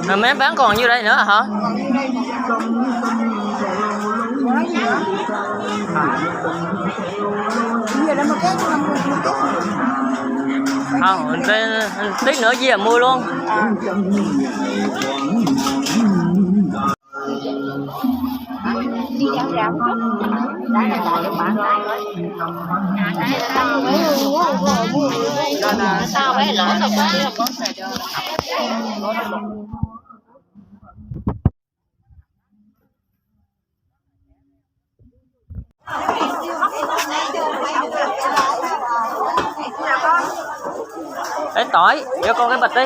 Mà mấy bán còn nhiêu đây nữa hả? Không, tí nữa gì là mua luôn. Đi ra ra một chút. Đấy là cho bạn tay rồi. Tao bé lỡ rồi bé con xài cho. Lấy tỏi, cho con cái bịch đi.